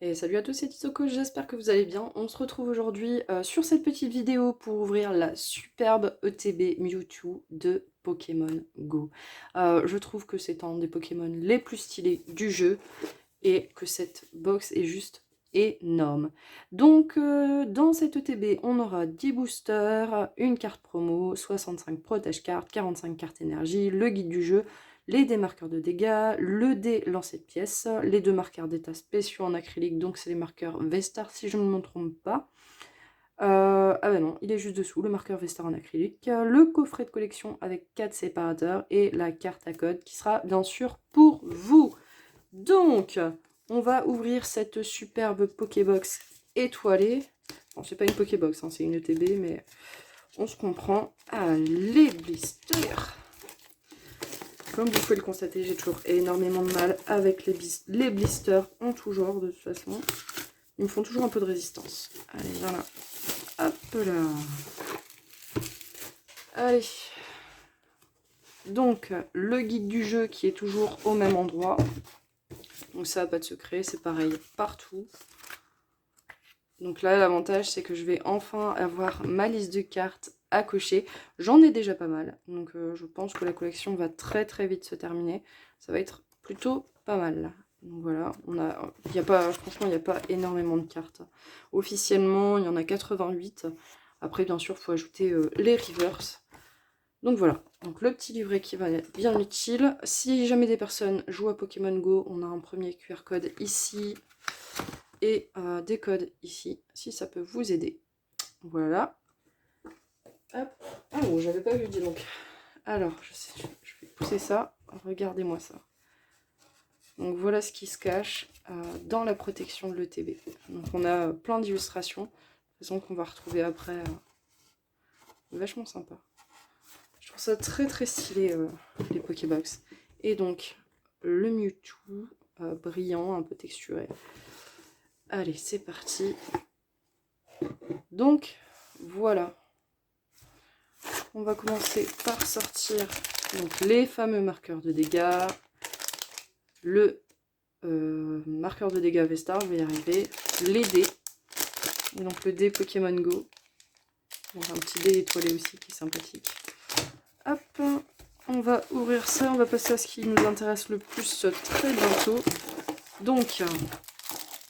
Et salut à tous, c'est Tisoko, j'espère que vous allez bien. On se retrouve aujourd'hui sur cette petite vidéo pour ouvrir la superbe ETB Mewtwo de Pokémon Go. Je trouve que c'est un des Pokémon les plus stylés du jeu et que cette box est juste énorme. Donc dans cette ETB, on aura 10 boosters, une carte promo, 65 protège cartes, 45 cartes énergie, le guide du jeu, les dés marqueurs de dégâts, le dé lancer de pièces, les deux marqueurs d'état spéciaux en acrylique, donc c'est les marqueurs Vestar si je ne me trompe pas. Ah bah non, il est juste dessous, le marqueur Vestar en acrylique, le coffret de collection avec 4 séparateurs et la carte à code qui sera bien sûr pour vous. Donc, on va ouvrir cette superbe Pokébox étoilée. Bon, c'est pas une Pokébox, hein, c'est une ETB, mais on se comprend. Ah, les blisters. Comme vous pouvez le constater, j'ai toujours énormément de mal avec les blisters en tout genre, de toute façon. Ils me font toujours un peu de résistance. Allez, voilà. Hop là. Allez. Donc, le guide du jeu qui est toujours au même endroit. Donc ça, pas de secret, c'est pareil partout. Donc là, l'avantage, c'est que je vais enfin avoir ma liste de cartes à cocher. J'en ai déjà pas mal, donc je pense que la collection va très très vite se terminer. Ça va être plutôt pas mal. Donc voilà, franchement, il n'y a pas énormément de cartes. Officiellement, il y en a 88. Après, bien sûr, il faut ajouter les reverse. Donc voilà, donc le petit livret qui va être bien utile. Si jamais des personnes jouent à Pokémon Go, on a un premier QR code ici et des codes ici, si ça peut vous aider. Voilà. Hop. Ah bon, j'avais pas vu, dis donc. Alors, je vais pousser ça. Regardez-moi ça. Donc voilà ce qui se cache dans la protection de l'ETB. Donc on a plein d'illustrations, de façon qu'on va retrouver après. Vachement sympa. Je trouve ça très très stylé, les Pokébox. Et donc, le Mewtwo brillant, un peu texturé. Allez, c'est parti. Donc, voilà. On va commencer par sortir donc, les fameux marqueurs de dégâts. Le marqueur de dégâts Vestar, je vais y arriver. Les dés. Et donc le dé Pokémon Go. Donc, un petit dé étoilé aussi qui est sympathique. Hop, on va ouvrir ça, on va passer à ce qui nous intéresse le plus très bientôt. Donc,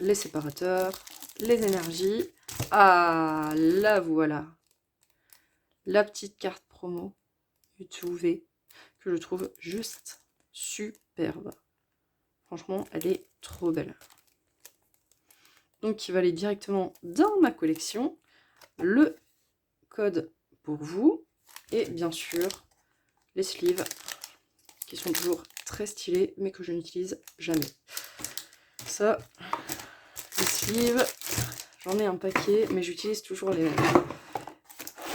les séparateurs, les énergies. Ah, là voilà. La petite carte promo Mewtwo V que je trouve juste superbe. Franchement, elle est trop belle. Donc, qui va aller directement dans ma collection. Le code pour vous. Et bien sûr, les sleeves qui sont toujours très stylés, mais que je n'utilise jamais. Ça, les sleeves, j'en ai un paquet, mais j'utilise toujours les mêmes.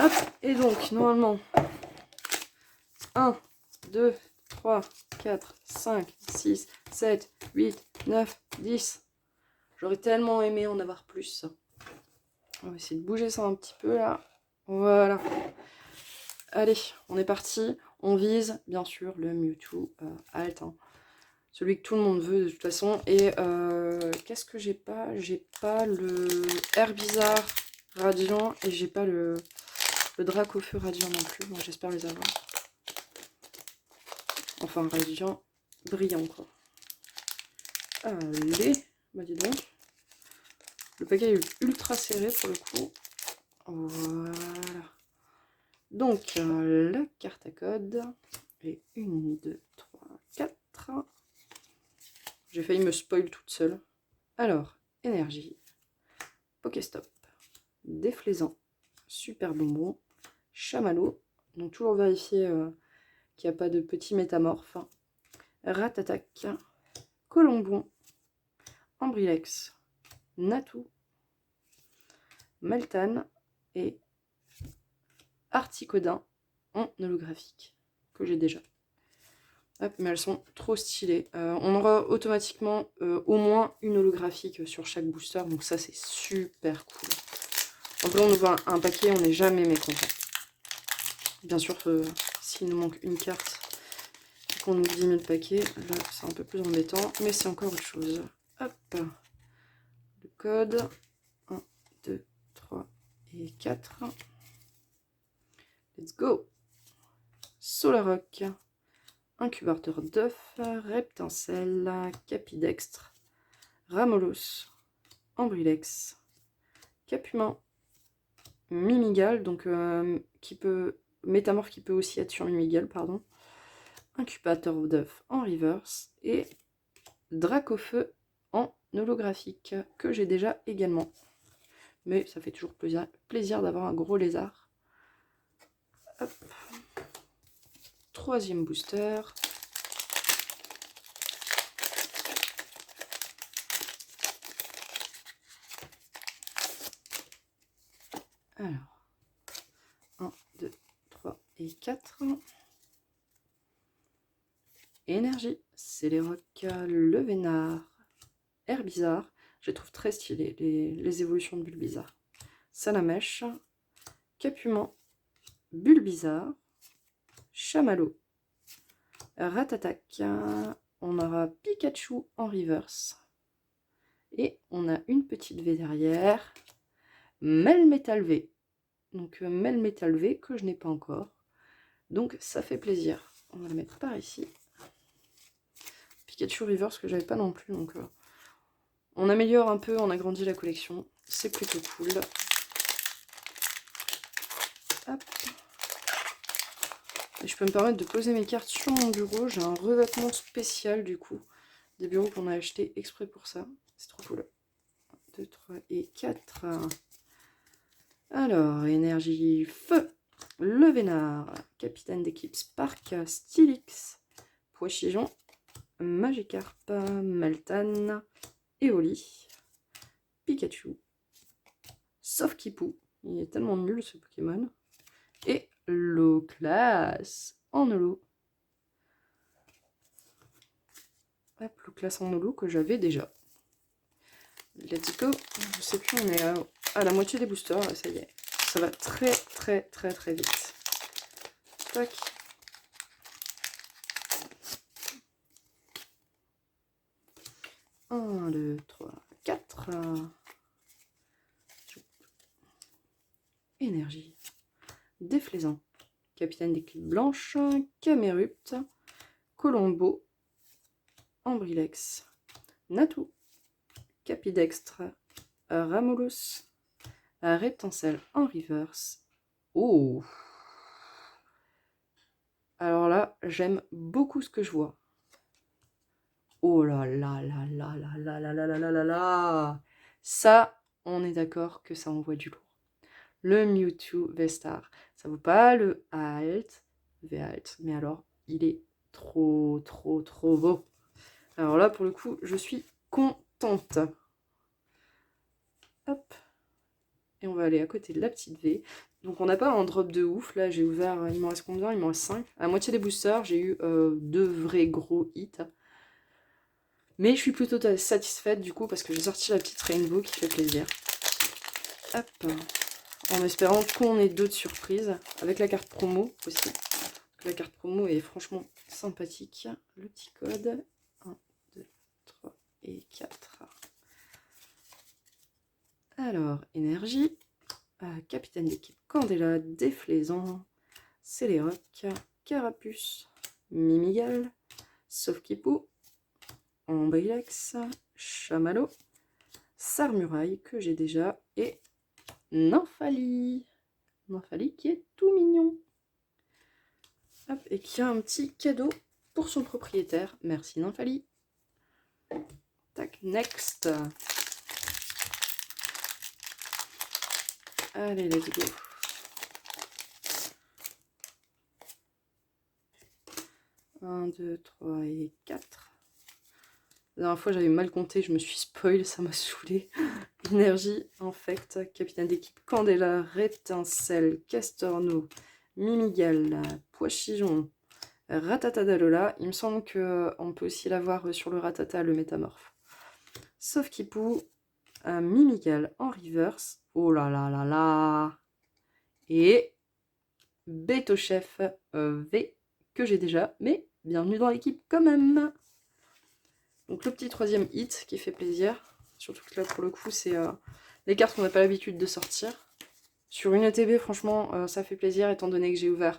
Hop, et donc, normalement, 1, 2, 3, 4, 5, 6, 7, 8, 9, 10. J'aurais tellement aimé en avoir plus. On va essayer de bouger ça un petit peu, là. Voilà. Allez, on est parti. On vise, bien sûr, le Mewtwo Alt. Hein. Celui que tout le monde veut, de toute façon. Et qu'est-ce que j'ai pas? J'ai pas le Herbizarre Radiant et j'ai pas le Dracofeu Radiant non plus. Donc j'espère les avoir. Enfin, Radiant brillant, quoi. Allez, bah dis donc. Le paquet est ultra serré pour le coup. Voilà. Donc, la carte à code. Et 1, 2, 3, 4. J'ai failli me spoil toute seule. Alors, énergie. Pokéstop. Déflaisant. Super bonbon. Chamallow. Donc, toujours vérifier qu'il n'y a pas de petits métamorphes. Ratatac. Colombon. Ambrilex. Natou. Meltan. Et Articodin en holographique, que j'ai déjà. Hop, mais elles sont trop stylées. On aura automatiquement au moins une holographique sur chaque booster, donc ça c'est super cool. Après on ouvre un paquet, on n'est jamais mécontent. Bien sûr, s'il nous manque une carte, qu'on ouvre 10 000 paquets, là c'est un peu plus embêtant, mais c'est encore autre chose. Hop. Le code. 1, 2, 3 et 4. Let's go. Solaroc. Incubateur d'œufs. Reptincelle. Capidextre. Ramolos. Ambrilex. Capumin. Mimigal, donc métamorphe qui peut aussi être sur Mimigal, pardon. Incubateur d'œufs en reverse et Dracofeu en holographique que j'ai déjà également. Mais ça fait toujours plaisir d'avoir un gros lézard. Hop. Troisième booster. Alors, 1, 2, 3 et 4. Énergie, Célèroc, le Vénard, Herbizarre. Je les trouve très stylés, les évolutions de Bulbizarre. Salamèche, Capumin, Bulbizarre, Chamallow, Ratatac. On aura Pikachu en reverse. Et on a une petite V derrière. Melmetal V. Donc Melmetal V que je n'ai pas encore. Donc ça fait plaisir. On va le mettre par ici. Pikachu Reverse que j'avais pas non plus. Donc on améliore un peu, on agrandit la collection. C'est plutôt cool. Hop. Et je peux me permettre de poser mes cartes sur mon bureau. J'ai un revêtement spécial du coup. Des bureaux qu'on a acheté exprès pour ça. C'est trop cool. 1, 2, 3 et 4. Alors, énergie feu. Le Vénard. Capitaine d'équipe Spark. Stylix. Poichigeon. Magikarp. Meltan. Eoli. Pikachu. Sauf Kipou. Il est tellement nul ce Pokémon. Et Loclass en holo. Hop, Loclass en holo que j'avais déjà. Let's go. Je sais plus, on est à la moitié des boosters. Là, ça y est. Ça va très très très très vite. Tac. Un, 2, 3, 4. Énergie. Déflaisant. Capitaine d'équipe blanche. Camerupt. Colombo. Ambrilex. Natou. Capidextre. Ramolos. Reptincelle en reverse. Oh! Alors là, j'aime beaucoup ce que je vois. Oh là là là là là là là là là là là là! Ça, on est d'accord que ça envoie du lourd. Le Mewtwo V-Star. Ça vaut pas le Alt, V-Alt, mais alors, il est trop trop trop beau. Alors là, pour le coup, je suis contente. Hop. Et on va aller à côté de la petite V. Donc on n'a pas un drop de ouf. Là, j'ai ouvert, il m'en reste combien? Il m'en reste 5. À la moitié des boosters, j'ai eu 2 vrais gros hits. Mais je suis plutôt satisfaite du coup parce que j'ai sorti la petite Rainbow qui fait plaisir. Hop. En espérant qu'on ait d'autres surprises. Avec la carte promo aussi. La carte promo est franchement sympathique. Le petit code. 1, 2, 3 et 4. Alors, énergie. Capitaine d'équipe Candela, Déflaisant, Célèroc, Carapuce, Mimigal, Sauf-Kipou, Ambrilex, Chamallow, Sarmuraille que j'ai déjà, et Nymphalie. Nymphalie qui est tout mignon. Hop, et qui a un petit cadeau pour son propriétaire. Merci Nymphalie. Tac, next. Allez, let's go. Un, 2, 3 et 4. La dernière fois, j'avais mal compté, je me suis spoil, ça m'a saoulé. Énergie, infect, capitaine d'équipe Candela, Reptincelle, Castorno, Mimigal, Poichigeon, Ratata d'Alola. Il me semble qu'on peut aussi l'avoir sur le Ratata, le métamorphe. Sauf Kipou, Mimigal en reverse. Oh là là là là. Et Beto Chef V que j'ai déjà, mais bienvenue dans l'équipe quand même. Donc le petit troisième hit qui fait plaisir. Surtout que là, pour le coup, c'est les cartes qu'on n'a pas l'habitude de sortir. Sur une ETB, franchement, ça fait plaisir, étant donné que j'ai ouvert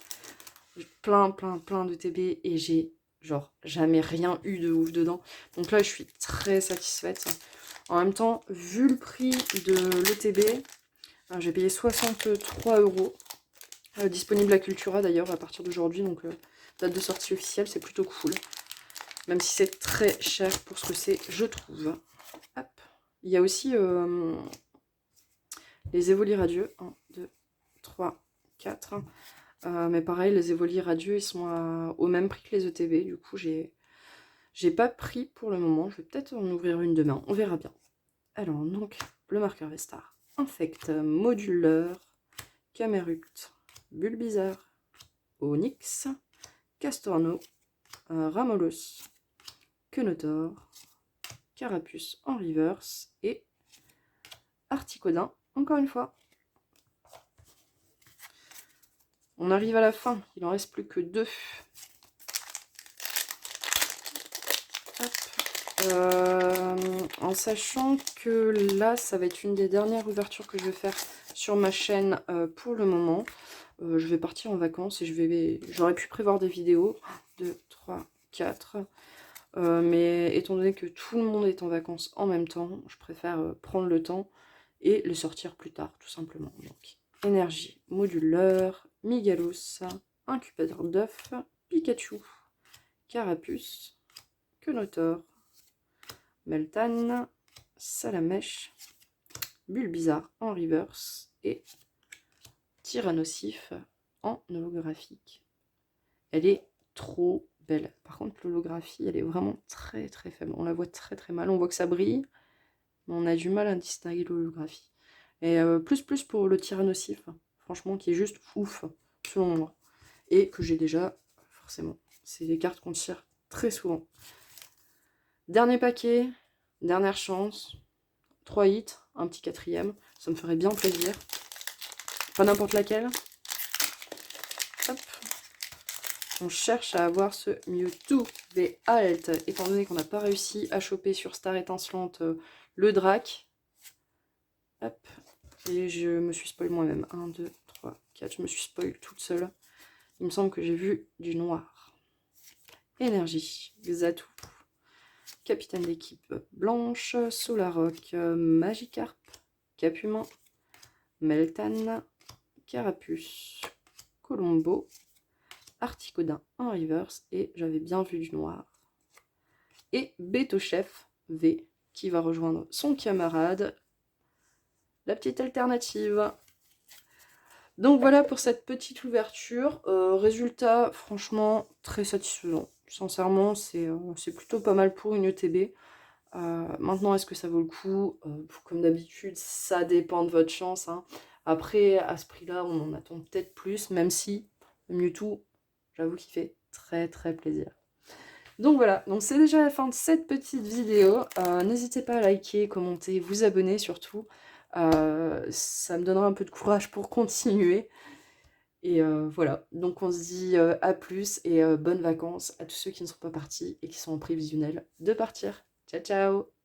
plein de TB et j'ai genre jamais rien eu de ouf dedans. Donc là, je suis très satisfaite. En même temps, vu le prix de l'ETB, j'ai payé 63 €. Disponible à Cultura d'ailleurs à partir d'aujourd'hui, donc date de sortie officielle, c'est plutôt cool. Même si c'est très cher pour ce que c'est, je trouve. Hop. Il y a aussi les Evoli radieux. 1, 2, 3, 4. Mais pareil, les Evoli radieux, ils sont au même prix que les ETB. Du coup, j'ai pas pris pour le moment. Je vais peut-être en ouvrir une demain. On verra bien. Alors, donc, le marqueur Vestar. Infect, Moduleur, Camerupt, Bulbizarre, Onyx, Castorno, Ramolos, Quenotor, Carapuce en reverse et Articodin, encore une fois. On arrive à la fin, il en reste plus que 2. En sachant que là, ça va être une des dernières ouvertures que je vais faire sur ma chaîne pour le moment. Je vais partir en vacances et j'aurais pu prévoir des vidéos. 2, 3, 4. Mais étant donné que tout le monde est en vacances en même temps, je préfère prendre le temps et le sortir plus tard, tout simplement. Donc, énergie, moduleur, Migalos, incubateur d'œufs, Pikachu, Carapuce, Quenotor, Meltan, Salamèche, Bulbizarre en reverse et Tyrannosif en holographique. Elle est trop belle. Par contre, l'holographie, elle est vraiment très faible. On la voit très mal. On voit que ça brille, mais on a du mal à distinguer l'holographie. Et plus pour le Tyrannosif, franchement, qui est juste ouf, selon moi. Et que j'ai déjà, forcément. C'est des cartes qu'on tire très souvent. Dernier paquet, dernière chance. 3 hits, un petit 4e. Ça me ferait bien plaisir. Pas n'importe laquelle. Hop. On cherche à avoir ce Mewtwo V-Alt, étant donné qu'on n'a pas réussi à choper sur Star Étincelante le Drac. Hop. Et je me suis spoil moi-même. 1, 2, 3, 4. Je me suis spoil toute seule. Il me semble que j'ai vu du noir. Énergie. Xatu. Capitaine d'équipe blanche. Solaroc. Magikarp. Capumin. Meltan. Carapuce. Colombo. Articodin en reverse. Et j'avais bien vu du noir. Et Betochef V qui va rejoindre son camarade. La petite alternative. Donc voilà pour cette petite ouverture. Résultat, franchement, très satisfaisant. Sincèrement, c'est plutôt pas mal pour une ETB. Maintenant, est-ce que ça vaut le coup? Comme d'habitude, ça dépend de votre chance. Hein. Après, à ce prix-là, on en attend peut-être plus, même si le Mewtwo, j'avoue qu'il fait très plaisir. Donc voilà, donc c'est déjà la fin de cette petite vidéo. N'hésitez pas à liker, commenter, vous abonner surtout. Ça me donnera un peu de courage pour continuer. Et voilà, donc on se dit à plus et bonnes vacances à tous ceux qui ne sont pas partis et qui sont en prévisionnel de partir. Ciao ciao!